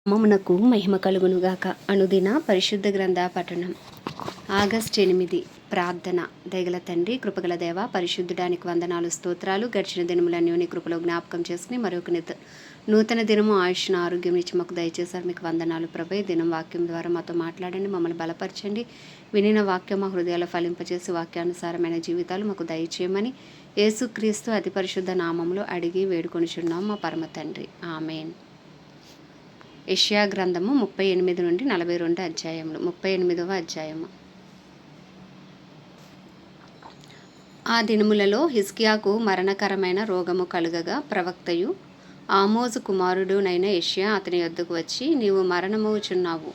నామమునకు మహిమ కలుగునుగాక. అనుదిన పరిశుద్ధ గ్రంథ పఠనం. ఆగస్టు 8. ప్రార్థన. దయగల తండ్రి, కృపగల దేవ, పరిశుద్ధుడానికి వందనాలు, స్తోత్రాలు. గడిచిన దినములన్నీ నీ కృపలో జ్ఞాపకం చేసుకుని మరొక నూతన దినము ఆయుష్ను ఆరోగ్యం ఇచ్చి మాకు దయచేశారు. మీకు వందనాలు ప్రభు. ఈ దినం వాక్యం ద్వారా మాతో మాట్లాడండి, మమ్మల్ని బలపరచండి. వినిన వాక్యం మా హృదయాలు ఫలింపచేసి వాక్యానుసారమైన జీవితాలు మాకు దయచేయమని యేసుక్రీస్తు అతి పరిశుద్ధ నామములో అడిగి వేడుకొనిచున్నాం మా పరమ తండ్రి. ఆమెన్. యెషయా గ్రంథము 38 నుండి 42 అధ్యాయములు. 38వ అధ్యాయము. ఆ దినములలో హిజ్కియాకు మరణకరమైన రోగము కలుగగా ప్రవక్తయు ఆమోజు కుమారుడునైన యెషయా అతని యొద్దకు వచ్చి, నీవు మరణమవుచున్నావు,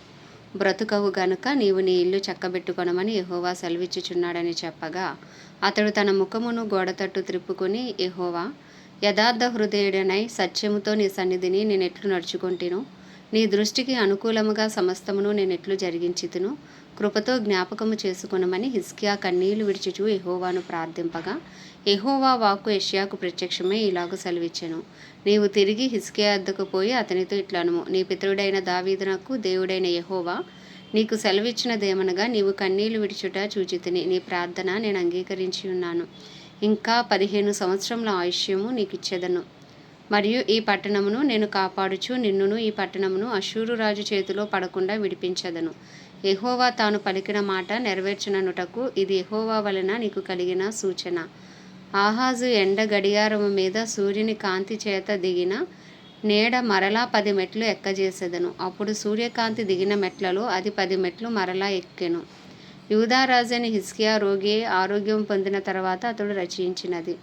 బ్రతుకవు గనుక నీవు నీ ఇల్లు చక్కబెట్టుకొనమని యెహోవా సెలవిచ్చుచున్నాడని చెప్పగా, అతడు తన ముఖమును గోడతట్టు త్రిప్పుకొని, యెహోవా, యథార్థ హృదయుడనై సత్యముతో నీ సన్నిధిని నేనెట్లు నడుచుకొంటినో, నీ దృష్టికి అనుకూలముగా సమస్తమును నేనెట్లు జరిగించితును, కృపతో జ్ఞాపకము చేసుకొనమని హిజ్కియా కన్నీళ్లు విడిచుచు యెహోవాను ప్రార్థింపగా, యెహోవా వాక్కు యెషయాకు ప్రత్యక్షమై ఇలాగు సెలవిచ్చెను. నీవు తిరిగి హిజ్కియా వద్దకు పోయి అతనితో ఇట్లనుము, నీ పితరుడైన దావీదునకు దేవుడైన యెహోవా నీకు సెలవిచ్చినదేమనగా, నీవు కన్నీళ్లు విడిచుట చూచితిని, నీ ప్రార్థన నేను అంగీకరించి ఉన్నాను. ఇంకా 15 సంవత్సరముల ఆయుష్యము నీకిచ్చెదను. మరియు ఈ పట్టణమును నేను కాపాడుచు నిన్నును ఈ పట్టణమును అష్షూరు రాజు చేతిలో పడకుండా విడిపించదను. యెహోవా తాను పలికిన మాట నెరవేర్చుననుటకు ఇది యెహోవా వలన నీకు కలిగిన సూచన. ఆహాజు ఎండ గడియారము మీద సూర్యుని కాంతి చేత దిగిన నీడ మరలా 10 మెట్లు ఎక్కజేసెదను. అప్పుడు సూర్యకాంతి దిగిన మెట్లలో అది 10 మెట్లు మరలా ఎక్కెను. యూదారాజైన హిజ్కియా రోగి ఆరోగ్యం పొందిన తర్వాత అతడు రచించినది.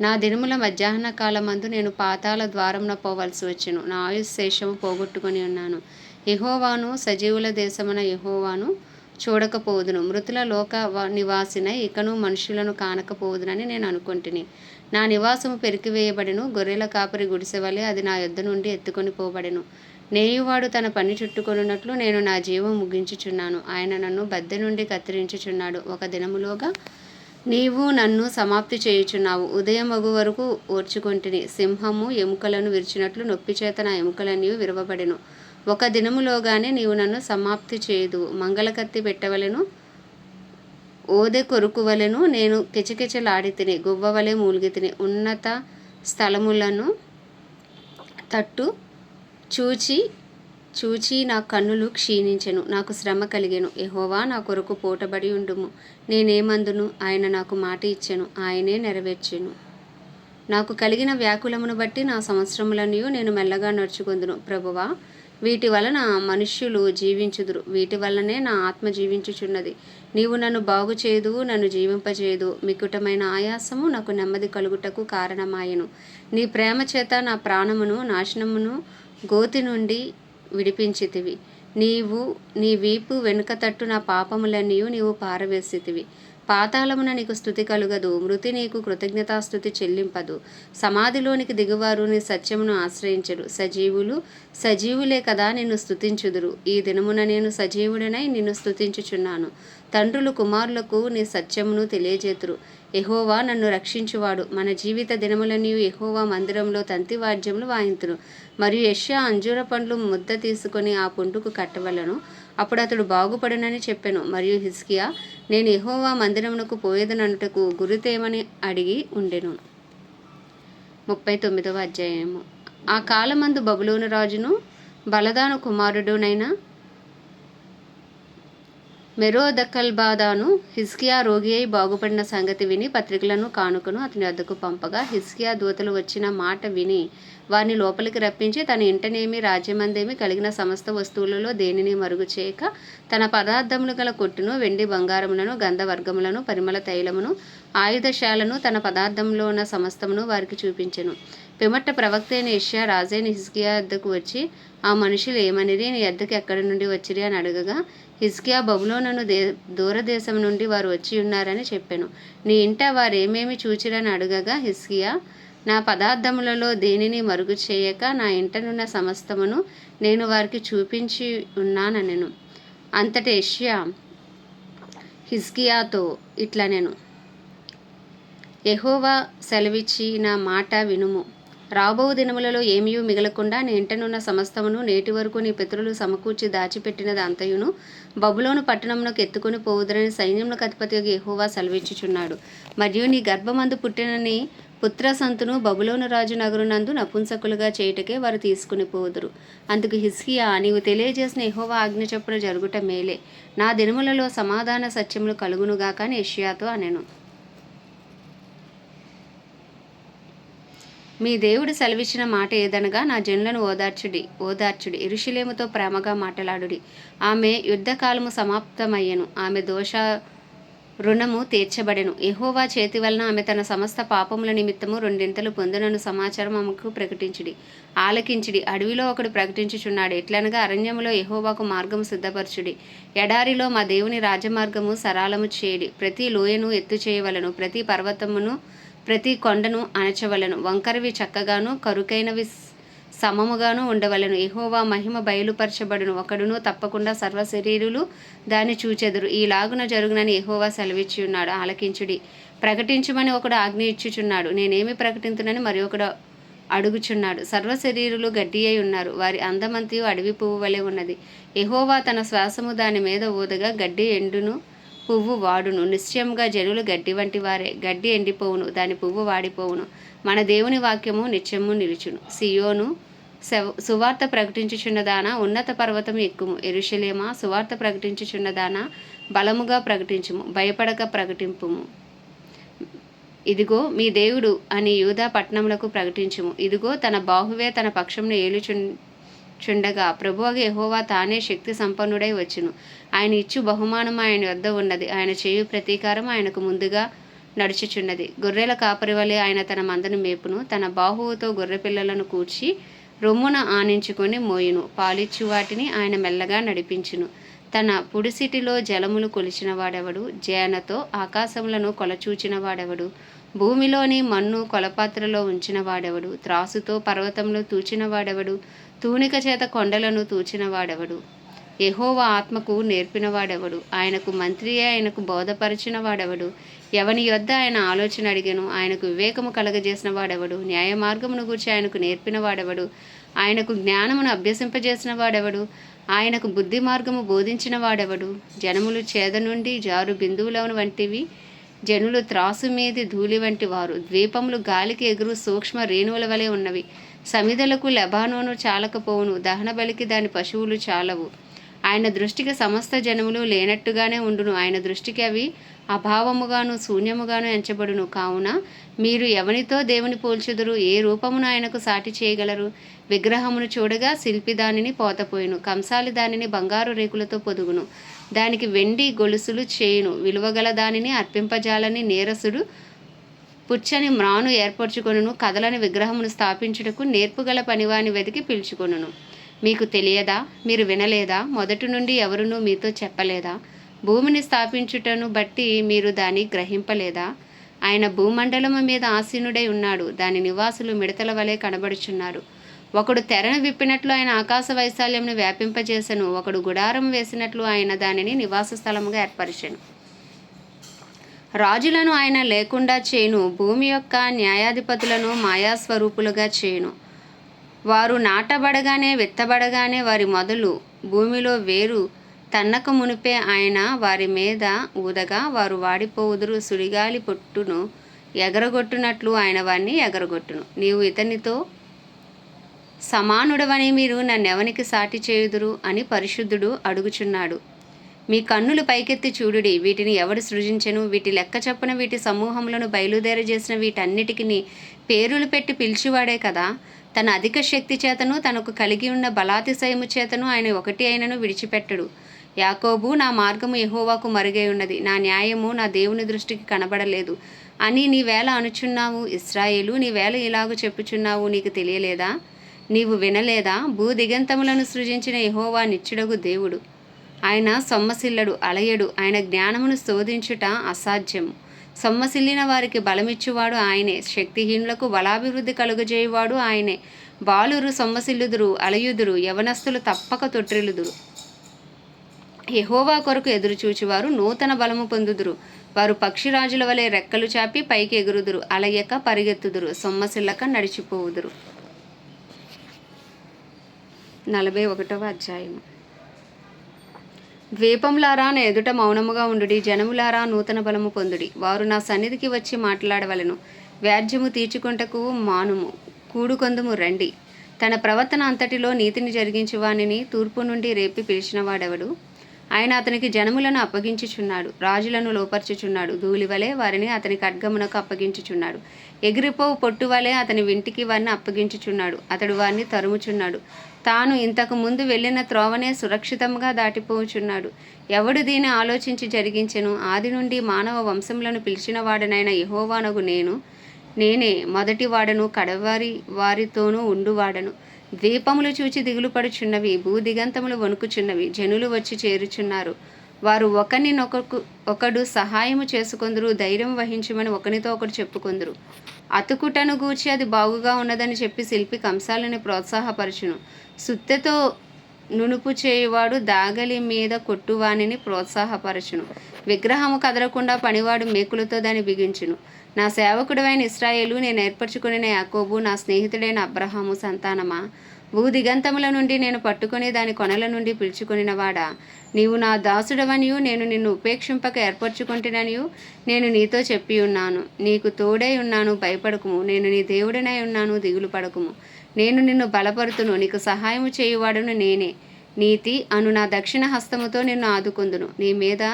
నా దినముల మధ్యాహ్న కాలమందు నేను పాతాళ ద్వారమున పోవలసి వచ్చెను. నా ఆయుష్ శేషము పోగొట్టుకొని ఉన్నాను. యెహోవాను, సజీవుల దేశమున యెహోవాను చూడకపోదును. మృతుల లోక నివాసినై ఇకను మనుషులను కానకపోదునని నేను అనుకొంటిని. నా నివాసము పెరికివేయబడెను. గొర్రెల కాపరి గుడిసెవలె అది నా యొద్ద నుండి ఎత్తుకొని పోబడెను. నేయువాడు తన పని చుట్టుకొనున్నట్లు నేను నా జీవం ముగించుచున్నాను. ఆయన నన్ను బద్దె నుండి కత్తిరించుచున్నాడు. ఒక దినములోగా నీవు నన్ను సమాప్తి చేయుచున్నావు. ఉదయమగు వరకు ఓర్చుకొంటిని. సింహము ఎముకలను విరిచినట్లు నొప్పిచేత నా ఎముకలన్నీ విరవబడెను. ఒక దినములోగానే నీవు నన్ను సమాప్తి చేయుదువు. మంగళకత్తి పెట్టవలెను, ఓదె కొరుకువలెను నేను కిచకిచలాడితిని, గువ్వవలె మూల్గితిని. ఉన్నత స్థలములను తట్టు చూచి నా కన్నులు క్షీణించెను, నాకు శ్రమ కలిగెను. యెహోవా నా కొరకు పోటబడి ఉండుము. నేనేమందును? ఆయన నాకు మాట ఇచ్చెను, ఆయనే నెరవేర్చెను. నాకు కలిగిన వ్యాకులమును బట్టి నా సంవత్సరములన్నీ నేను మెల్లగా నడుచుకొందును. ప్రభువా, వీటి వలన మనుష్యులు జీవించుదురు, వీటి వలనే నా ఆత్మ జీవించుచున్నది. నీవు నన్ను బాగు చేయుదువు, నన్ను జీవింపచేయుదువు. మికుటమైన ఆయాసము నాకు నెమ్మది కలుగుటకు కారణమాయెను. నీ ప్రేమ చేత నా ప్రాణమును నాశనమును గోతి నుండి విడిపించితివి. నీవు నీ వీపు వెనుక తట్టు నా పాపములన్నీ నీవు పారవేసితివి. పాతాళమున నీకు స్తుతి కలుగదు, మృతి నీకు కృతజ్ఞతాస్తుతి చెల్లింపదు. సమాధిలోనికి దిగువారు నీ సత్యమును ఆశ్రయించరు. సజీవులే కదా నిన్ను స్తుతించుదురు. ఈ దినమున నేను సజీవుడనై నిన్ను స్తుతించుచున్నాను. తండ్రులు కుమారులకు నీ సత్యమును తెలియజేతురు. యెహోవా నన్ను రక్షించువాడు. మన జీవిత దినములన్నీ యెహోవా మందిరంలో తంతి వాద్యములు వాయింతురు. మరియు యెషయా అంజూర పండ్లు ముద్ద తీసుకొని ఆ పుండుకు కట్టవలను, అప్పుడు అతడు బాగుపడునని చెప్పెను. మరియు హిజ్కియా, నేను యెహోవా మందిరమునకు పోయేదననుటకు గురితేమని అడిగి ఉండెను. 39వ అధ్యాయము. ఆ కాలమందు బబులోను రాజును బలదాను కుమారుడునైన మెరోదకల్బాదాను హిజ్కియా రోగి అయి బాగుపడిన సంగతి విని పత్రికలను కానుకను అతని వద్దకు పంపగా, హిజ్కియా దూతలు వచ్చిన మాట విని వారిని లోపలికి రప్పించి తన ఇంటనేమి రాజ్యమందేమి కలిగిన సమస్త వస్తువులలో దేనిని మరుగు చేయక తన పదార్థములు గల కొట్టును, వెండి బంగారములను, గంధవర్గములను, పరిమళ తైలమును, ఆయుధశాలను, తన పదార్థంలో ఉన్న సమస్తమును వారికి చూపించెను. పిమ్మట ప్రవక్త అయిన యెషయా రాజైన హిజ్కియా వద్దకు వచ్చి, ఆ మనుషులు ఏమనిరి, నీ వద్దకు ఎక్కడి నుండి వచ్చిరి అని అడగగా, హిజ్కియా, బబులోను దూరదేశం నుండి వారు వచ్చి ఉన్నారని చెప్పెను. నీ ఇంట వారేమేమి చూచిరని అడగగా, హిజ్కియా, నా పదార్థములలో దేనిని మరుగు చేయక నా ఇంటనున్న సమస్తమును నేను వారికి చూపించి ఉన్నానెను. అంతట యెషయా హిజ్కియాతో ఇట్లనెను, యెహోవా సెలవిచ్చిన మాట వినుము. రాబో దినములలో ఏమీ మిగలకుండా నీ ఇంటనున్న సమస్తమును నేటి వరకు నీ పితరులు సమకూర్చి దాచిపెట్టినది అంతయును బబులోను పట్టణమునకు ఎత్తుకుని పోవుదరని సైన్యములకు అధిపతి యెహోవా సెలవిచ్చుచున్నాడు. మరియు నీ గర్భమందు పుట్టిన నీ పుత్ర సంతును బబులోను రాజు నగరునందు నపుంసకులుగా చేయుటకే వారు తీసుకుని పోవుదురు. అందుకు హిజ్కియా, నీవు తెలియజేసిన యెహోవా ఆజ్ఞ చొప్పున జరుగుట మేలే, నా దినములలో సమాధాన సత్యములు కలుగునుగాక అని యెషయాతో అనెను. మీ దేవుడు సెలవిచ్చిన మాట ఏదనగా, నా జనులను ఓదార్చుడి, యెరూషలేముతో ప్రేమగా మాటలాడుడి. ఆమె యుద్ధకాలము సమాప్తమయ్యెను, ఆమె దోష రుణము తీర్చబడెను. యెహోవా చేతి వలన ఆమె తన సమస్త పాపముల నిమిత్తము రెండింతలు పొందునను సమాచారం ఆమెకు ఆలకించిడి. అడవిలో ఒకడు ప్రకటించుచున్నాడు, ఎట్లనగా అరణ్యములో యెహోవాకు మార్గము సిద్ధపరచుడి, ఎడారిలో మా దేవుని రాజమార్గము సరళము చేయుడి. ప్రతి లోయను ఎత్తు చేయవలను, ప్రతి పర్వతమును ప్రతి కొండను అణచవలను, వంకరవి చక్కగాను కరుకైనవి సమముగాను ఉండవలను. యెహోవా మహిమ బయలుపరచబడును, ఒకడును తప్పకుండా సర్వశరీరులు దాన్ని చూచెదరు. ఈలాగున జరుగునని యెహోవా సెలవిచ్చి ఉన్నాడు. ఆలకించుడి, ప్రకటించుమని ఒకడు ఆజ్ఞ ఇచ్చుచున్నాడు, నేనేమి ప్రకటింతునని మరి ఒకడు అడుగుచున్నాడు. సర్వశరీరులు గడ్డి అయి ఉన్నారు, వారి అందమంతియు అడవి పువ్వు వలె ఉన్నది. యెహోవా తన శ్వాసము దాని మీద ఊదగా గడ్డి ఎండును, పువ్వు వాడును. నిశ్చయముగా జనులు గడ్డి వంటి వారే, గడ్డి ఎండిపోవును, దాని పువ్వు వాడిపోవును. మన దేవుని వాక్యము నిత్యము నిలుచును. సియోను సువార్త ప్రకటించుచున్నదానా, ఉన్నత పర్వతము ఎక్కుము. యెరూషలేమా, సువార్త ప్రకటించుచున్నదానా, బలముగా ప్రకటించుము, భయపడక ప్రకటింపుము. ఇదిగో మీ దేవుడు అని యూదా పట్టణములకు ప్రకటించుము. ఇదిగో తన బాహువే తన పక్షమును ఏలుచుండగా ప్రభువగు యెహోవా తానే శక్తి సంపన్నుడై వచ్చును. ఆయన ఇచ్చు బహుమానం ఆయన వద్ద ఉన్నది, ఆయన చేయు ప్రతీకారం ఆయనకు ముందుగా నడుచుచున్నది. గొర్రెల కాపరి వలె ఆయన తన మందను మేపును, తన బాహువుతో గొర్రె పిల్లలను కూర్చి రొమ్మున ఆనించుకొని మోయును. పాలిచ్చు వాటిని ఆయన మెల్లగా నడిపించును. తన పుడిసిటిలో జలములు కొలిచిన వాడెవడు, జేనతో ఆకాశములను కొలచూచిన వాడెవడు, భూమిలోని మన్ను కొలపాత్రలో ఉంచిన వాడెవడు, త్రాసుతో పర్వతములు తూచిన వాడెవడు, తూనిక చేత కొండలను తూచిన వాడెవడు. యెహోవా ఆత్మకు నేర్పినవాడెవడు, ఆయనకు మంత్రియే ఆయనకు బోధపరిచిన వాడెవడు. ఎవని యొద్ద ఆయన ఆలోచన అడిగెను, ఆయనకు వివేకము కలగజేసిన వాడెవడు. న్యాయ మార్గమును గూర్చి ఆయనకు నేర్పిన వాడెవడు, ఆయనకు జ్ఞానమును అభ్యసింపజేసిన వాడెవడు. ఆయనకు బుద్ధి మార్గము బోధించిన వాడెవడు. జనములు చేద నుండి జారు బిందువుల వంటివి, జనులు త్రాసు మీది ధూళి వంటి వారు. ద్వీపములు గాలికి ఎగురు సూక్ష్మ రేణువుల వలె ఉన్నవి. సమిధలకు లెబానోను చాలకపోవును, దహన బలికి దాని పశువులు చాలవు. ఆయన దృష్టికి సమస్త జనములు లేనట్టుగానే ఉండును, ఆయన దృష్టికి అవి అభావముగాను శూన్యముగాను ఎంచబడును. కావున మీరు ఎవనితో దేవుని పోల్చుదురు, ఏ రూపమును ఆయనకు సాటి చేయగలరు. విగ్రహమును చూడగా శిల్పి దానిని పోతపోయిను, కంసాలి దానిని బంగారు రేకులతో పొదుగును, దానికి వెండి గొలుసులు చేయును. విలువగల దానిని అర్పింపజాలని నీరసుడు పుచ్చని మ్రాను ఏర్పరచుకొనును. కదలని విగ్రహమును స్థాపించుటకు నేర్పుగల పనివాని వెతికి పిలుచుకొనును. మీకు తెలియదా, మీరు వినలేదా, మొదటి నుండి ఎవరునూ మీతో చెప్పలేదా? భూమిని స్థాపించుటను బట్టి మీరు దాన్ని గ్రహింపలేదా? ఆయన భూమండలము మీద ఆసీనుడై ఉన్నాడు, దాని నివాసులు మిడతల వలె కనబడుచున్నారు. ఒకడు తెరను విప్పినట్లు ఆయన ఆకాశ వైశాల్యంను వ్యాపింపజేసెను, ఒకడు గుడారం వేసినట్లు ఆయన దానిని నివాస స్థలముగా ఏర్పరిచెను. రాజులను ఆయన లేకుండా చేయును, భూమి యొక్క న్యాయాధిపతులను మాయాస్వరూపులుగా చేయును. వారు నాటబడగానే విత్తబడగానే వారి మొదలు భూమిలో వేరు తన్నక మునిపే ఆయన వారి మీద ఊదగా వారు వాడిపోవుదురు. సుడిగాలి పొట్టును ఎగరగొట్టునట్లు ఆయన వారిని ఎగరగొట్టును. నీవు ఇతనితో సమానుడవని మీరు నన్నెవనికి సాటి చేయుదురు అని పరిశుద్ధుడు అడుగుచున్నాడు. మీ కన్నులు పైకెత్తి చూడుడి, వీటిని ఎవడు సృజించెను? వీటి లెక్క చొప్పున వీటి సమూహములను బయలుదేరజేసిన వీటన్నిటికీ పేరులు పెట్టి పిలిచివాడే కదా. తన అధిక శక్తి చేతను తనకు కలిగి ఉన్న బలాతిశయము చేతను ఆయన ఒకటి అయినను విడిచిపెట్టడు. యాకోబు, నా మార్గము యెహోవాకు మరుగై ఉన్నది, నా న్యాయము నా దేవుని దృష్టికి కనబడలేదు అని నీవేళ అనుచున్నావు. ఇశ్రాయేలు, నీవేళ ఇలాగూ చెప్పుచున్నావు, నీకు తెలియలేదా? నీవు వినలేదా? భూదిగంతములను సృజించిన యెహోవా నిత్యుడగు దేవుడు. ఆయన సొమ్మసిల్లడు, అలయడు, ఆయన జ్ఞానమును శోధించుట అసాధ్యము. సొమ్మసిల్లిన వారికి బలమిచ్చువాడు ఆయనే, శక్తిహీనులకు బలాభివృద్ధి కలుగజేయువాడు ఆయనే. బాలురు సొమ్మసిల్లుదురు, అలయుదురు, యవనస్తులు తప్పక తొట్టిల్లుదురు. యెహోవా కొరకు ఎదురుచూచువారు నూతన బలము పొందుదురు, వారు పక్షిరాజుల వలె రెక్కలు చాపి పైకి ఎగురుదురు, అలయక పరిగెత్తుదురు, సొమ్మసిల్లక నడిచిపోవుదురు. 41వ అధ్యాయము. ద్వీపములారా నా ఎదుట మౌనముగా ఉండుడి, జనములారా నూతన బలము పొందుడి. వారు నా సన్నిధికి వచ్చి మాట్లాడవలెను. వ్యాజ్యము తీర్చుకొంటకు మానుము, కూడుకొందుము రండి. తన ప్రవర్తన అంతటిలో నీతిని జరిగించు వానిని తూర్పు నుండి రేపి పిలిచినవాడెవడు? ఆయన అతనికి జనములను అప్పగించుచున్నాడు, రాజులను లోపర్చుచున్నాడు. ధూళివలే వారిని అతని ఖడ్గమునకు అప్పగించుచున్నాడు. ఎగిరిపోవు పొట్టు వలె అతని వింటికి వారిని అప్పగించుచున్నాడు. అతడు వారిని తరుముచున్నాడు. తాను ఇంతకు ముందు వెళ్ళిన త్రోవనే సురక్షితంగా దాటిపోచున్నాడు. ఎవడు దీన్ని ఆలోచించి జరిగించెను? ఆది నుండి మానవ వంశములను పిలిచిన వాడనైన యెహోవానగు నేనే మొదటి వాడను, కడవారి వారితోనూ ఉండువాడను. ద్వీపములు చూచి దిగులు పడుచున్నవి, భూదిగంతములు వణుకుచున్నవి. జనులు వచ్చి చేరుచున్నారు. వారు ఒకడు సహాయము చేసుకొందురు, ధైర్యం వహించమని ఒకనితో ఒకడు చెప్పుకొందురు. అతుకుటను గూర్చి అది బాగుగా ఉన్నదని చెప్పి శిల్పి కంసాలని ప్రోత్సాహపరచును. సుత్తెతో నునుపు చేయువాడు దాగలి మీద కొట్టువానిని ప్రోత్సాహపరచును. విగ్రహము కదలకుండా పనివాడు మేకులతో దాన్ని బిగించును. నా సేవకుడైన ఇశ్రాయేలు, నేను ఏర్పరచుకుని యాకోబు, నా స్నేహితుడైన అబ్రహాము సంతానమా, భూదిగంతముల నుండి నేను పట్టుకొని దాని కొనల నుండి పిలుచుకొనినవాడా, నీవు నా దాసుడవనియు నేను నిన్ను ఉపేక్షింపక ఏర్పరచుకొంటిననియు నేను నీతో చెప్పి ఉన్నాను. నీకు తోడై ఉన్నాను, భయపడకుము. నేను నీ దేవుడనై ఉన్నాను, దిగులు పడకుము. నేను నిన్ను బలపరుతును, నీకు సహాయము చేయువాడును నేనే. నీతి అను నా దక్షిణ హస్తముతో నిన్ను ఆదుకొందును. నీ మీద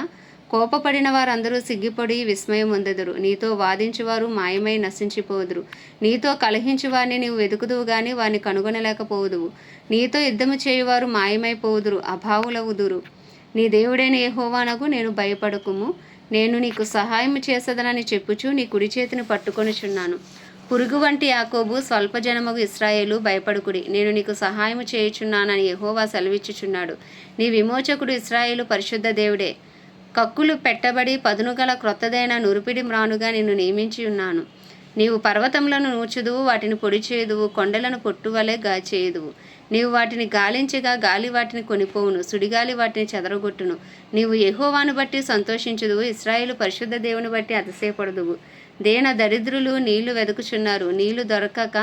కోపపడిన వారందరూ సిగ్గిపడి విస్మయం పొందెదరు. నీతో వాదించువారు మాయమై నశించిపోదురు. నీతో కలహించు వారిని నీవు వెతుకుదువు గాని వారిని కనుగొనలేకపోదువు. నీతో యుద్ధము చేయువారు మాయమైపోదురు, అభావులవుదురు. నీ దేవుడైన యెహోవానగు నేను భయపడకుము. నేను నీకు సహాయము చేసేదనని చెప్పుచు నీ కుడి చేతిని పట్టుకొనుచున్నాను. పురుగు వంటి యాకోబు, స్వల్ప జనమగు ఇశ్రాయేలు, భయపడుకుడి. నేను నీకు సహాయము చేయుచున్నానని యెహోవా సెలవిచ్చుచున్నాడు. నీ విమోచకుడు ఇశ్రాయేలు పరిశుద్ధ దేవుడే. కక్కులు పెట్టబడి పదునుగల క్రొత్తదైన నురిపిడి మ్రానుగా నిన్ను నియమించి ఉన్నాను. నీవు పర్వతములను నూర్చుదువు, వాటిని పొడి చేయుదువు, కొండలను పొట్టువలే చేయుదువు. నీవు వాటిని గాలించగా గాలి వాటిని కొనిపోవును, సుడిగాలి వాటిని చెదరగొట్టును. నీవు యెహోవాను బట్టి సంతోషించుదువు, ఇశ్రాయేలు పరిశుద్ధ దేవుని బట్టి అతిశయపడుదువు. దేన దరిద్రులు నీళ్లు వెదుకుచున్నారు, నీళ్లు దొరకక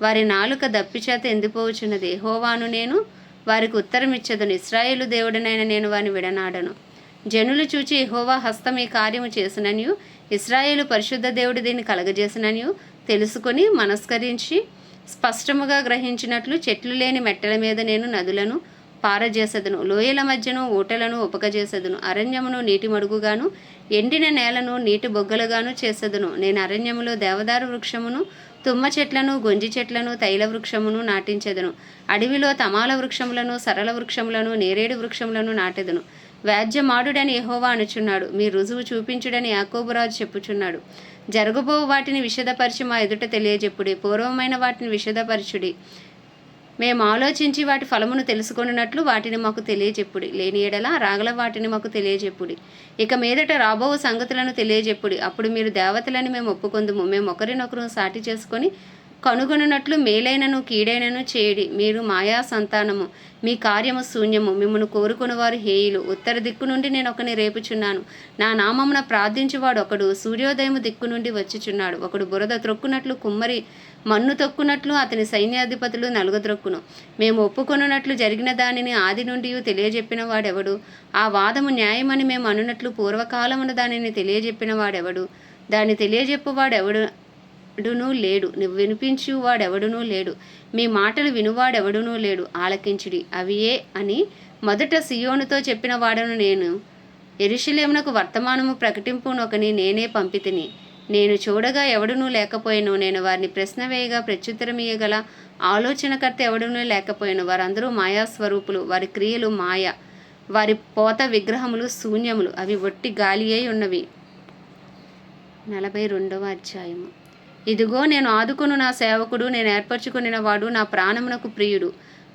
వారి నాలుక దప్పిచేత ఎండిపోవచ్చున్నది. యెహోవాను నేను వారికి ఉత్తరమిచ్చదను, ఇశ్రాయేలు దేవుడనైన నేను వారిని విడనాడను. జనులు చూచి యెహోవా హస్తం ఈ కార్యము చేసిననియు, ఇశ్రాయేలు పరిశుద్ధ దేవుడు దీన్ని కలగజేసిననియు తెలుసుకొని మనస్కరించి స్పష్టముగా గ్రహించినట్లు చెట్లు లేని మెట్టల మీద నేను నదులను పారజేసెదను, లోయల మధ్యను ఊటలను ఉపకజేసెదను. అరణ్యమును నీటి మడుగుగాను, ఎండిన నేలను నీటి బొగ్గలుగాను చేసెదను. నేను అరణ్యములో దేవదారు వృక్షమును, తుమ్మ చెట్లను, గొంజి చెట్లను, తైల వృక్షమును నాటించెదను. అడవిలో తమాల వృక్షములను, సరళ వృక్షములను, నేరేడు వృక్షములను నాటెదను. వ్యాజ్యమాడుడని యెహోవా అనుచున్నాడు. మీ రుజువు చూపించుడని యాకోబురాజు చెప్పుచున్నాడు. జరగబో వాటిని విషదపరిచి మా ఎదుట తెలియజెప్పుడి. పూర్వమైన వాటిని విషదపరచుడి. మేము ఆలోచించి వాటి ఫలమును తెలుసుకొనున్నట్లు వాటిని మాకు తెలియజెప్పుడి. లేని ఎడల రాగల వాటిని మాకు తెలియజెప్పుడి. ఇక మీదట రాబో సంగతులను తెలియజెప్పుడి. అప్పుడు మీరు దేవతలని మేము ఒప్పుకొందుము. మేము ఒకరినొకరు సాటి చేసుకొని కనుగొనున్నట్లు మేలైనను కీడైనను చేయడి. మీరు మాయా సంతానము, మీ కార్యము శూన్యము, మిమ్మను కోరుకునివారు హేయులు. ఉత్తర దిక్కు నుండి నేను ఒకని రేపుచున్నాను. నా నామమున ప్రార్థించువాడు ఒకడు సూర్యోదయము దిక్కు నుండి వచ్చుచున్నాడు. ఒకడు బురద త్రొక్కునట్లు, కుమ్మరి మన్ను తొక్కునట్లు అతని సైన్యాధిపతులు నలుగద్రొక్కును. మేము ఒప్పుకొనున్నట్లు జరిగిన దానిని ఆది నుండి తెలియజెప్పిన వాడెవడు? ఆ వాదము న్యాయమని మేము అనున్నట్లు పూర్వకాలమున దానిని తెలియజెప్పిన వాడెవడు? దాన్ని తెలియజెప్పువాడెవడు లేడు. నువ్వు వినిపించు వాడెవడునూ లేడు. మీ మాటలు వినువాడెవడునూ లేడు. ఆలకించుడి, అవియే అని మొదట సియోనుతో చెప్పిన వాడను నేను. యెరూషలేమునకు వర్తమానము ప్రకటింపునొకని నేనే పంపితిని. నేను చూడగా ఎవడునూ లేకపోయాను. నేను వారిని ప్రశ్న వేయగా ప్రత్యుత్తరమియ్యగల ఆలోచనకర్త ఎవడునూ లేకపోయాను. వారందరూ మాయాస్వరూపులు, వారి క్రియలు మాయ, వారి పోత విగ్రహములు శూన్యములు, అవి ఒట్టి గాలి అయి ఉన్నవి. 42వ అధ్యాయము. ఇదిగో నేను ఆదుకొను నా సేవకుడు, నేను ఏర్పరచుకొనిన వాడు, నా ప్రాణమునకు ప్రియుడు.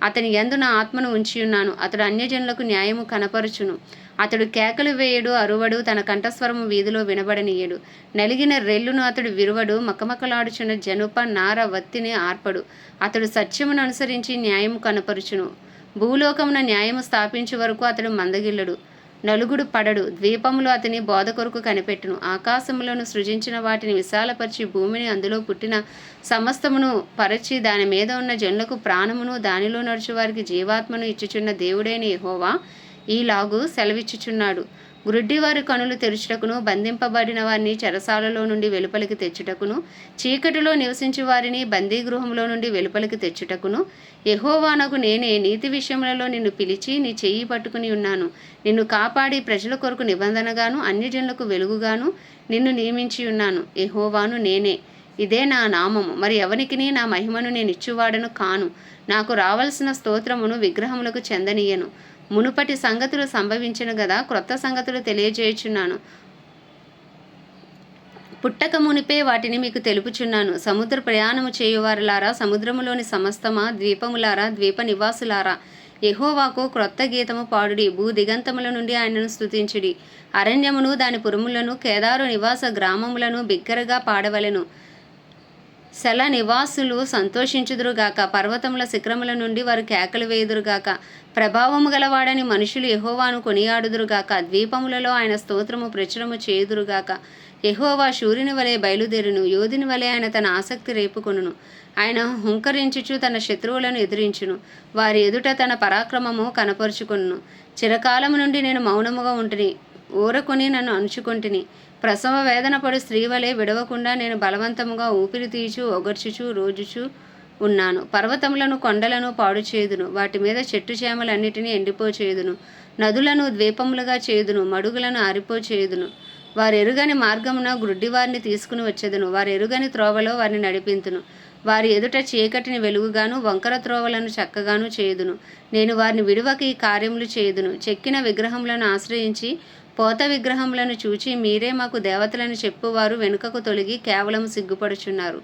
అతని యందు నా ఆత్మను ఉంచియున్నాను. అతడు అన్యజనులకు న్యాయము కనపరచును. అతడు కేకలు వేయడు, అరువడు, తన కంఠస్వరము వీధిలో వినబడనీయడు. నలిగిన రెల్లును అతడు విరువడు, మకమకలాడుచున్న జనుప నార వత్తిని ఆర్పడు. అతడు సత్యమును అనుసరించి న్యాయము కనపరుచును. భూలోకమున న్యాయము స్థాపించే వరకు అతడు మందగిల్లడు. నలుగుడు పడడు. ద్వీపములు అతని బోధ కొరకు కనిపెట్టును. ఆకాశములను సృజించిన వాటిని విశాలపరిచి భూమిని అందులో పుట్టిన సమస్తమును పరచి దాని మీద ఉన్న జనులకు ప్రాణమును దానిలో నడుచు వారికి జీవాత్మను ఇచ్చుచున్న దేవుడైన యెహోవా ఈలాగు సెలవిచ్చుచున్నాడు. గ్రుడ్డివారి కనులు తెరుచుటకును, బంధింపబడిన వారిని చెరసాలలో నుండి వెలుపలికి తెచ్చుటకును, చీకటిలో నివసించు వారిని బందీగృహంలో నుండి వెలుపలికి తెచ్చుటకును యెహోవానగు నేనే నీతి విషయములలో నిన్ను పిలిచి నీ చెయ్యి పట్టుకుని ఉన్నాను. నిన్ను కాపాడి ప్రజల కొరకు నిబంధనగాను అన్యజనులకు వెలుగుగాను నిన్ను నియమించి ఉన్నాను. యెహోవాను నేనే. ఇదే నా నామము. మరి ఎవనికిని నా మహిమను నేను ఇచ్చువాడను కాను. నాకు రావలసిన స్తోత్రమును విగ్రహములకు చెందనీయను. మునుపటి సంగతులు సంభవించిన గదా, క్రొత్త సంగతులు తెలియజేయుచున్నాను. పుట్టక మునిపే వాటిని మీకు తెలుపుచున్నాను. సముద్ర ప్రయాణము చేయువారులారా, సముద్రములోని సమస్తమా, ద్వీపములారా, ద్వీప నివాసులారా, యెహోవాకు క్రొత్త గీతము పాడుడి. భూ దిగంతముల నుండి ఆయనను స్తుతించుడి. అరణ్యమును దాని పురములను, కేదారు నివాస గ్రామములను బిగ్గరగా పాడవలెను. శల నివాసులు సంతోషించుదురుగాక. పర్వతముల శిఖరముల నుండి వారు కేకలు వేయుదురుగాక. ప్రభావము గలవాడని మనుషులు యెహోవాను కొనియాడుదురుగాక. ద్వీపములలో ఆయన స్తోత్రము ప్రచురము చేయుదురుగాక. యెహోవా శూరుని వలె బయలుదేరును. యోధుని వలె ఆయన తన ఆసక్తి రేపుకొనును. ఆయన హుంకరించుచు తన శత్రువులను ఎదిరించును. వారి ఎదుట తన పరాక్రమము కనపరుచుకొనును. చిరకాలము నుండి నేను మౌనముగా ఉంటిని, ఊరకొని నన్ను అణుచుకొంటిని. ప్రసవ వేదన పడు స్త్రీ వలె విడవకుండా నేను బలవంతముగా ఊపిరి తీచు ఒగర్చుచు రోజుచు ఉన్నాను. పర్వతములను కొండలను పాడు చేయుదును. వాటి మీద చెట్టు చేమలన్నిటినీ ఎండిపోచేయుదును. నదులను ద్వీపములుగా చేయుదును. మడుగులను ఆరిపోచేయుదును. వారు ఎరుగని మార్గమున గ్రుడ్డివారిని తీసుకుని వచ్చేదును. వారు ఎరుగని త్రోవలో వారిని నడిపింతును. వారి ఎదుట చీకటిని వెలుగుగాను, వంకర త్రోవలను చక్కగాను చేయుదును. నేను వారిని విడువక ఈ కార్యములు చేయుదును. చెక్కిన విగ్రహములను ఆశ్రయించి పోత విగ్రహములను చూచి మీరే మాకు దేవతలను చెప్పువారు వెనుకకు తొలగి కేవలం సిగ్గుపడుచున్నారు.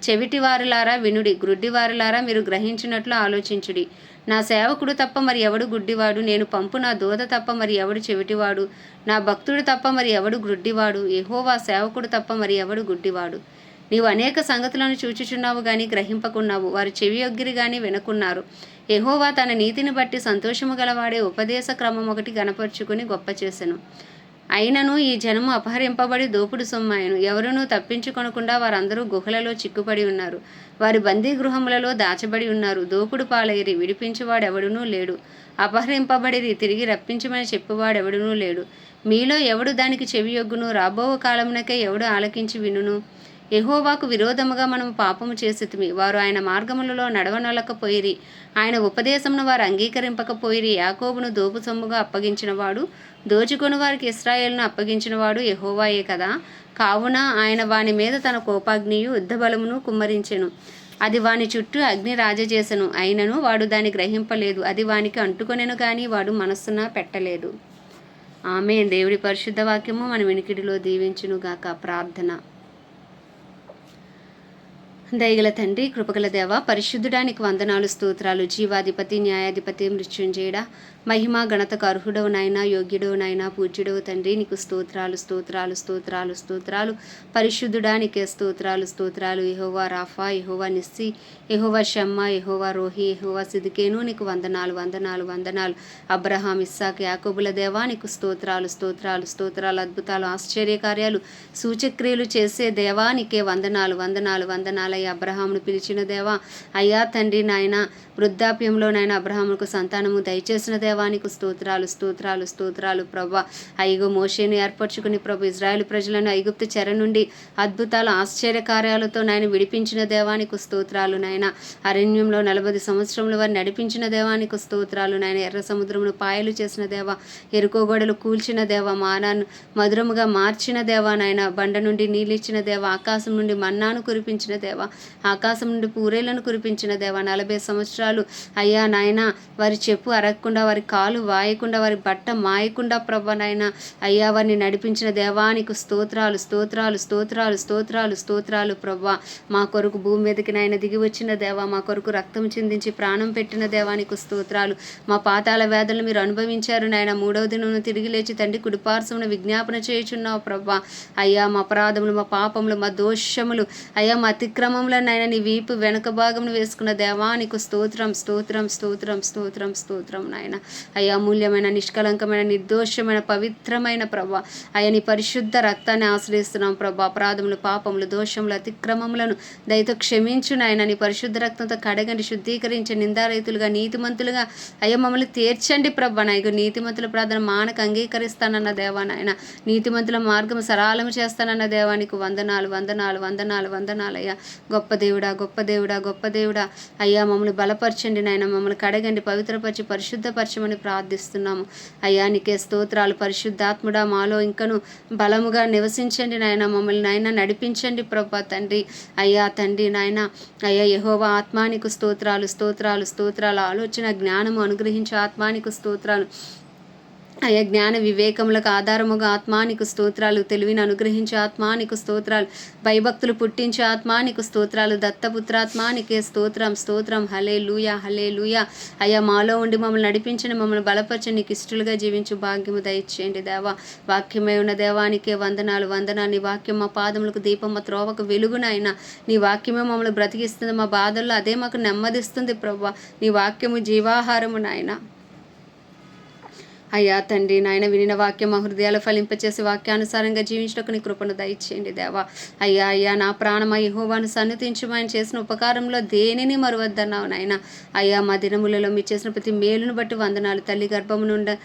చెవిటివారులారా వినుడి, గ్రుడ్డివారులారా మీరు గ్రహించినట్లు ఆలోచించుడి. నా సేవకుడు తప్ప మరి ఎవడు గుడ్డివాడు? నేను పంపు నా దూత తప్ప మరి ఎవడు చెవిటివాడు? నా భక్తుడు తప్ప మరి ఎవడు గ్రుడ్డివాడు? యెహోవా సేవకుడు తప్ప మరి ఎవడు గుడ్డివాడు? నీవు అనేక సంగతులను చూచుచున్నావు గాని గ్రహింపకున్నావు. వారు చెవియొగ్గిరి గాని వినకున్నారు. యెహోవా తన నీతిని బట్టి సంతోషము గలవాడే ఉపదేశ క్రమం ఒకటి గనపరుచుకుని గొప్ప చేసెను. అయినను ఈ జనము అపహరింపబడి దోపుడు సొమ్మాయను. ఎవరునూ తప్పించుకొనకుండా వారందరూ గుహలలో చిక్కుపడి ఉన్నారు. వారి బందీ గృహములలో దాచబడి ఉన్నారు. దోపుడు పాలైరి, విడిపించువాడెవడునూ లేడు. అపహరింపబడిరి, తిరిగి రప్పించమని చెప్పువాడెవడునూ లేడు. మీలో ఎవడు దానికి చెవియొగ్గును? రాబో కాలమునకే ఎవడు ఆలకించి వినును? యెహోవాకు విరోధముగా మనము పాపము చేసితిమి. వారు ఆయన మార్గములలో నడవనొలకపోయిరి. ఆయన ఉపదేశమును వారు అంగీకరింపకపోయిరి. యాకోబును దోపు సొమ్ముగా అప్పగించినవాడు, దోచుకొని వారికి ఇశ్రాయేలును అప్పగించినవాడు యెహోవాయే కదా. కావున ఆయన వాని మీద తన కోపాగ్నియు యుద్ధబలమును కుమ్మరించెను. అది వాని చుట్టూ అగ్ని రాజచేసెను. అయినను వాడు దాన్ని గ్రహింపలేదు. అది వానికి అంటుకొనెను గాని వాడు మనస్సున పెట్టలేదు. ఆమేన్. దేవుడి పరిశుద్ధ వాక్యము మన వినికిడిలో దీవించునుగాక. ప్రార్థన. దయగల తండ్రి, కృపగల దేవ, పరిశుద్ధుడానికి వందనాలు, స్తోత్రాలు. జీవాధిపతి, న్యాయాధిపతి, మృత్యుంజయుడా, మహిమ ఘనతకు అర్హుడవు నాయన, యోగ్యుడవు నాయన, పూజ్యుడవు తండ్రి, నీకు స్తోత్రాలు, స్తోత్రాలు, స్తోత్రాలు, స్తోత్రాలు. పరిశుద్ధుడా నీకే స్తోత్రాలు, స్తోత్రాలు. యెహోవా రాఫా, యెహోవా నిస్సి, యెహోవా షమ్మా, యెహోవా రోహి, యెహోవా సిద్కిను, నీకు వందనాలు, వందనాలు, వందనాలు. అబ్రహాం, ఇస్సాకు, యాకోబుల దేవా నీకు స్తోత్రాలు, స్తోత్రాలు, స్తోత్రాలు. అద్భుతాలు, ఆశ్చర్యకార్యాలు, సూచక్రియలు చేసే దేవా నీకే వందనాలు, వందనాలు, వందనాలు. అబ్రహామును పిలిచిన దేవా, అయ్యా తండ్రి నాయన, వృద్ధాప్యంలో నాయన అబ్రహాముకు సంతానము దయచేసిన దేవానికి స్తోత్రాలు, స్తోత్రాలు, స్తోత్రాలు. ప్రభా, ఐగు మోషేను ఏర్పరచుకుని ప్రభు ఇజ్రాయేల్ ప్రజలను ఐగుప్తు చెర నుండి అద్భుతాలు, ఆశ్చర్యకార్యాలతో నాయన విడిపించిన దేవానికి స్తోత్రాలు నాయన. అరణ్యంలో 40 సంవత్సరముల వారు నడిపించిన దేవానికి స్తోత్రాలు నాయన. ఎర్ర సముద్రమును పాయలు చేసిన దేవ, ఎరుకో గోడలు కూల్చిన దేవ, మానాను మధురముగా మార్చిన దేవా నాయన. బండ నుండి నీళ్ళిచ్చిన దేవ, ఆకాశం నుండి మన్నాను కురిపించిన దేవ, ఆకాశం నుండి పూరేలను కురిపించిన దేవ. 40 సంవత్సరాలు అయ్యా నాయన వారి చెప్పు అరగకుండా, వారి కాలు వాయకుండా, వారి బట్ట మాయకుండా ప్రభ నాయన అయ్యా వారిని నడిపించిన దేవానికి స్తోత్రాలు, స్తోత్రాలు, స్తోత్రాలు, స్తోత్రాలు, స్తోత్రాలు. ప్రభా, మా కొరకు భూమి మీదకి నాయన దిగి వచ్చిన దేవా, మా కొరకు రక్తం చిందించి ప్రాణం పెట్టిన దేవానికి స్తోత్రాలు. మా పాతాల వేదనలు మీరు అనుభవించారు నాయన. 3వ దినమున తిరిగి లేచి తండ్రి కుడిపార్శ్వమున విజ్ఞాపన చేయుచున్నావు ప్రభా. అయ్యా మా అపరాధములు, మా పాపములు, మా దోషములు, అయ్యా మా అతిక్రమ నామంలో నాయన నీ వీపు వెనక భాగంను వేసుకున్న దేవా నీకు స్తోత్రం స్తోత్రం స్తోత్రం స్తోత్రం స్తోత్రం నాయన. అయ్యా అమూల్యమైన నిష్కలంకమైన నిర్దోషమైన పవిత్రమైన ప్రభా అయ్యా నీ పరిశుద్ధ రక్తాన్ని ఆశ్రయిస్తున్నాం ప్రభా. అపరాధములు పాపములు దోషములు అతిక్రమములను దయతో క్షమించు నాయన. నీ పరిశుద్ధ రక్తంతో కడగండి శుద్ధీకరించి నిందారైతులుగా నీతిమంతులుగా అయ్యా మమ్మల్ని తీర్చండి ప్రభా. నాయకు నీతిమంతుల ప్రార్థన మానకు అంగీకరిస్తానన్న దేవా నాయన. నీతిమంతుల మార్గం సరళము చేస్తానన్న దేవానికి వందనాలు వందనాలు వందనాలు వందనాలు అయ్యా. గొప్ప దేవుడా గొప్ప దేవుడా గొప్ప దేవుడా అయ్యా మమ్మల్ని బలపరచండి నాయన. మమ్మల్ని కడగండి పవిత్రపరిచి పరిశుద్ధపరచమని ప్రార్థిస్తున్నాము అయ్యా. నీకే స్తోత్రాలు. పరిశుద్ధాత్ముడా మాలో ఇంకను బలముగా నివసించండి నాయన. మమ్మల్ని నాయన నడిపించండి ప్రభా తండ్రి. అయ్యా తండ్రి నాయన అయ్యా యెహోవా ఆత్మానికి స్తోత్రాలు స్తోత్రాలు స్తోత్రాలు. ఆలోచన జ్ఞానము అనుగ్రహించే ఆత్మానికి స్తోత్రాలు అయ్యా. జ్ఞాన వివేకములకు ఆధారముగా ఆత్మానికి స్తోత్రాలు. తెలివిని అనుగ్రహించే ఆత్మానికి స్తోత్రాలు. భయభక్తులు పుట్టించే ఆత్మానికి స్తోత్రాలు. దత్తపుత్రాత్మానికే స్తోత్రం స్తోత్రం. హల్లెలూయా హల్లెలూయా అయ్యా. మాలో ఉండి మమ్మల్ని నడిపించండి, మమ్మల్ని బలపరచండి, నీకు ఇష్టలుగా జీవించు భాగ్యము దయచేయండి దేవా. వాక్యమై ఉన్న దేవానికే వందనాలు వందనాలు. నీ వాక్యం మా పాదములకు దీపం, మా త్రోవకు వెలుగునైనా. నీ వాక్యమే మమ్మల్ని బ్రతికిస్తుంది, మా బాధల్లో అదే మాకు నెమ్మదిస్తుంది ప్రభా. నీ వాక్యము జీవాహారము నాయన. అయ్యా తండ్రి నాయన వినిన వాక్యం మా హృదయాలు ఫలింపచేసి వాక్యానుసారంగా జీవించడానికి నీ కృపను దయచేయండి దేవా. అయ్యా అయ్యా నా ప్రాణమా యెహోవాను సన్నుతించు. ఆయన చేసిన ఉపకారంలో దేనిని మరువద్దన్నావు నాయన. అయ్యా మా దినములలో మీరు చేసిన ప్రతి మేలును బట్టి వందనాలు. తల్లి గర్భము నుండి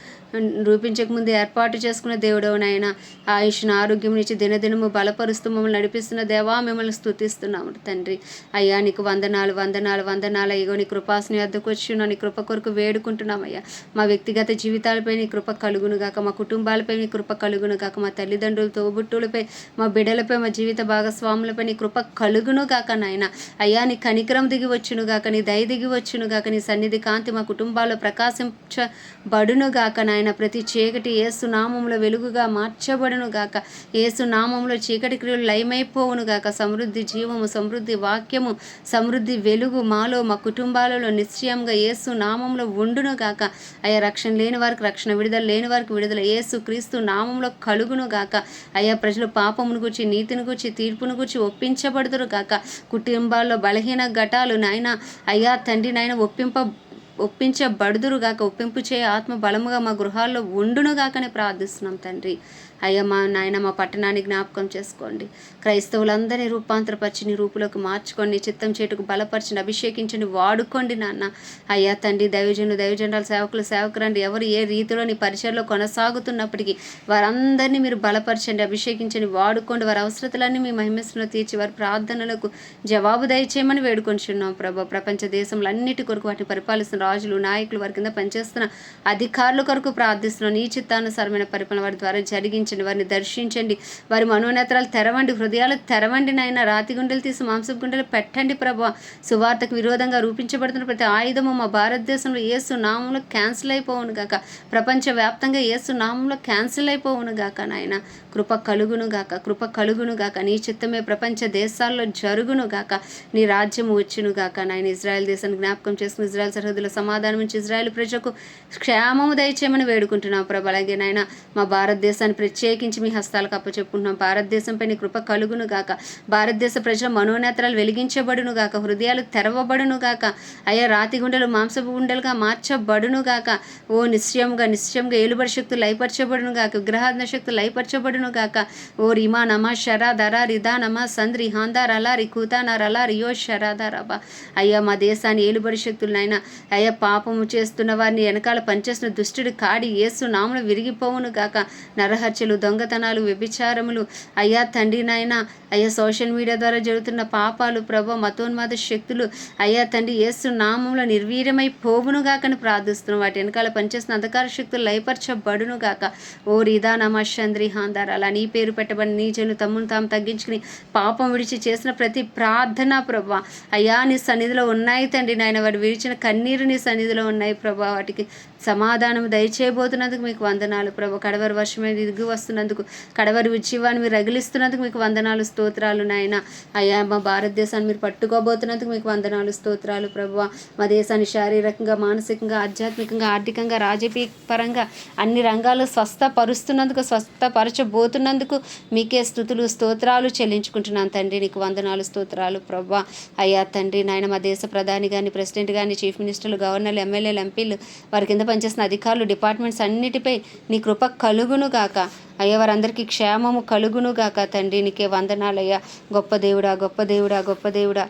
రూపించక ముందు ఏర్పాటు చేసుకున్న దేవుడవు నాయన. ఆయుష్ను ఆరోగ్యం నుంచి దినదినము బలపరుస్తూ మమ్మల్ని నడిపిస్తున్న దేవా మిమ్మల్ని స్తుతిస్తున్నాము తండ్రి. అయ్యా నీకు వందనాలు వందనాలు వందనాలు. అయ్యో నీ కృపాసని వద్దకు వచ్చి నీ కృప కొరకు వేడుకుంటున్నామయ్యా. మా వ్యక్తిగత జీవితాలపై నీ కృప కలుగును గాక, మా కుటుంబాలపై నీ కృప కలుగును గాక, మా తల్లిదండ్రులు తోబుట్టులపై మా బిడ్డలపై మా జీవిత భాగస్వాములపై నీ కృప కలుగును గాక నాయన. అయ్యా నీ కనికరం దిగి వచ్చును గాక, నీ దయ దిగి వచ్చును గాక, నీ సన్నిధి కాంతి మా కుటుంబాల్లో ప్రకాశించబడును గాక నాయన. ప్రతి చీకటి యేసు నామములో వెలుగుగా మార్చబడును గాక. యేసు నామములో చీకటి క్రియలు లయమైపోవును గాక. సమృద్ధి జీవము, సమృద్ధి వాక్యము, సమృద్ధి వెలుగు మాలో మా కుటుంబాలలో నిశ్చయంగా యేసు నామంలో ఉండును గాక. అయ్యా రక్షణ లేని వారికి రక్షణ, విడుదల లేని వారికి విడుదల యేసు క్రీస్తు నామంలో కలుగును గాక. అయ్యా ప్రజలు పాపమును గురించి, నీతిని గురించి, తీర్పును గురించి ఒప్పించబడుదురు గాక. కుటుంబాల్లో బలహీన ఘటాలు నాయన అయ్యా తండ్రి నాయన ఒప్పించబడుదురుగాక. ఒప్పింపు చేయ ఆత్మ బలముగా మా గృహాల్లో ఉండునుగాకని ప్రార్థిస్తున్నాం తండ్రి. అయ్యా మా నాయన మా పట్టణాన్ని జ్ఞాపకం చేసుకోండి. క్రైస్తవులందరినీ రూపాంతరపరిచి నీ రూపులోకి మార్చుకోండి. చిత్తం చేటుకు బలపరచండి, అభిషేకించండి, వాడుకోండి నాన్న. అయ్యా తండ్రి దైవజనులు దైవజనరాలు సేవకులు సేవకురండి ఎవరు ఏ రీతిలో నీ పరిచయలో కొనసాగుతున్నప్పటికీ వారందరినీ మీరు బలపరచండి, అభిషేకించండి, వాడుకోండి. వారి అవసరతలన్నీ మీ మహిమస్సులో తీర్చి వారి ప్రార్థనలకు జవాబు దయచేయమని వేడుకొంచున్నాం ప్రభా. ప్రపంచ దేశంలో అన్నిటి కొరకు వాటిని పరిపాలిస్తున్న రాజులు నాయకులు వారి కింద పనిచేస్తున్న అధికారుల కొరకు ప్రార్థిస్తున్నాం. నీ చిత్తానుసారమైన పరిపాలన వారి ద్వారా జరిగించండి, వారిని దర్శించండి, వారి మనోనేత్రాలు తెరవండి, హృదయాలు తెరవండి నాయన. రాతి గుండెలు తీసి మాంసపు గుండెలు పెట్టండి ప్రభా. సువార్తకు విరోధంగా రూపించబడుతున్న ప్రతి ఆయుధము మా భారతదేశంలో యేసు నామంలో క్యాన్సిల్ అయిపోవును గాక. ప్రపంచవ్యాప్తంగా యేసు నామంలో క్యాన్సిల్ అయిపోవును గాక నాయన. కృప కలుగును గాక, కృప కలుగును గాక. నీ చిత్తమే ప్రపంచ దేశాల్లో జరుగును గాక. నీ రాజ్యము వచ్చును గాక నాయన. ఇజ్రాయెల్ దేశాన్ని జ్ఞాపకం చేసుకుని ఇజ్రాయెల్ సరిహద్దుల సమాధానం నుంచి ఇజ్రాయెల్ ప్రజలకు క్షేమము దయచేయమని వేడుకుంటున్నాం ప్రభు. అలాగే నాయన మా భారతదేశాన్ని ప్రత్యేకించి మీ హస్తాలకు అప్పచెప్పుకుంటున్నాం. భారతదేశంపై నీ కృప కలుగును గాక. భారతదేశ ప్రజల మనోనేత్రాలు వెలిగించబడును గాక, హృదయాలు తెరవబడును గాక. అయ్యా రాతి గుండెలు మాంసపు గుండెలుగా మార్చబడును గాక. ఓ నిశ్చయంగా ఏలుబడి శక్తులు లయపరచబడును గాక, విగ్రహాధన శక్తులు లయపరచబడును గాక. ఓ రిమా నమ షరా ధరా రిదా నమ సంద్రి హాందార్ అలా రికుతానార్ అలా రియో షరాధారబా. అయ్యా మా దేశాన్ని ఏలుబడి శక్తులనైనా అయ్యా పాపము చేస్తున్న వారిని వెనకాల పనిచేస్తున్న దుష్టుడి కాడి యేసు నామములో విరిగిపోవును గాక. నరహత్యలు, దొంగతనాలు, వ్యభిచారములు అయ్యా తండ్రి నాయన అయ్యా సోషల్ మీడియా ద్వారా జరుగుతున్న పాపాలు ప్రభా, మతోన్మాద శక్తులు అయ్యా తండ్రి యేసు నామంలో నిర్వీర్యమై పోవును గాకని ప్రార్థిస్తున్నాం. వాటి వెనకాల పనిచేస్తున్న అంధకార శక్తులు లయపరచబడును గాక. ఓ రిదా నమ చంద్రి హాందార్ అలా నీ పేరు పెట్టబడి నీ జనులు తమ్మును తాము తగ్గించుకుని పాపం విడిచి చేసిన ప్రతి ప్రార్థన ప్రభా అయ్యా నీ సన్నిధిలో ఉన్నాయి తండ్రి నాయన. వాడు విడిచిన కన్నీరు నీ సన్నిధిలో ఉన్నాయి ప్రభా. వాటికి సమాధానం దయచేయబోతున్నందుకు మీకు వందనాలు ప్రభా. కడవరి వర్షమే దిగి వస్తున్నందుకు, కడవరి ఉజ్జీవాన్ని మీరు రగిలిస్తున్నందుకు మీకు వందనాలు, స్తోత్రాలు నాయన. అయ్యా మా భారతదేశాన్ని మీరు పట్టుకోబోతున్నందుకు మీకు వందనాలు, స్తోత్రాలు ప్రభా. మా దేశాన్ని శారీరకంగా, మానసికంగా, ఆధ్యాత్మికంగా, ఆర్థికంగా, రాజకీయ పరంగా అన్ని రంగాలు స్వస్థపరుస్తున్నందుకు, స్వస్థపరచబోతున్నందుకు మీకే స్తుతులు, స్తోత్రాలు చెల్లించుకుంటున్నాను తండ్రి. నీకు వందనాలు, స్తోత్రాలు ప్రభా. అయ్యా తండ్రి నాయన, మా దేశ ప్రధాని కానీ, ప్రెసిడెంట్ కానీ, చీఫ్ మినిస్టర్లు, గవర్నర్లు, ఎమ్మెల్యేలు, ఎంపీలు, వారి కింద పనిచేసిన అధికారులు, డిపార్ట్మెంట్స్ అన్నిటిపై నీ కృప కలుగును గాక. అయ్యా వారందరికీ క్షేమము కలుగును గాక తండ్రి. నీకే వందనాలయ్యా. గొప్ప దేవుడా, గొప్ప దేవుడా, గొప్ప దేవుడా.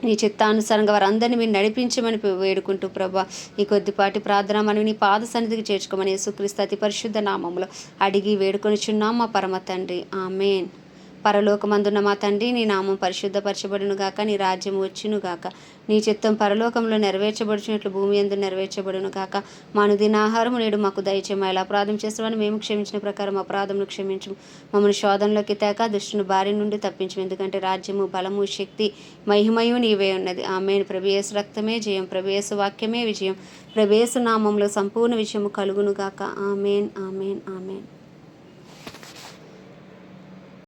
నీ చిత్తానుసారంగా వారందరినీ మీరు నడిపించమని వేడుకుంటూ ప్రభా, ఈ కొద్దిపాటి ప్రార్థన మనం నీ పాద సన్నిధికి చేర్చుకోమని యేసుక్రీస్తు అతి పరిశుద్ధ నామములో అడిగి వేడుకొనిచున్నాం మా పరమ తండ్రి. ఆమేన్. పరలోకమందున్న మా తండ్రి, నీ నామం పరిశుద్ధపరచబడును గాక, నీ రాజ్యం వచ్చును గాక, నీ చిత్తం పరలోకంలో నెరవేర్చబడుచున్నట్లు భూమి యందు నెరవేర్చబడును గాక. మా అనుదిన ఆహారము నేడు మాకు దయచేయము. ఎలా అపరాధం చేస్తామని మేము క్షమించిన ప్రకారం అపరాధమును క్షమించము. మమ్మల్ని శోధనలోకి తేక దుష్టుని బారి నుండి తప్పించము. ఎందుకంటే రాజ్యము, బలము, శక్తి, మహిమయు నీవే ఉన్నది. ఆమేన్. ప్రభు యేసు రక్తమే జయం, ప్రభు యేసు వాక్యమే విజయం, ప్రభు యేసు నామంలో సంపూర్ణ విజయము కలుగును గాక. ఆమేన్, ఆమేన్, ఆమేన్.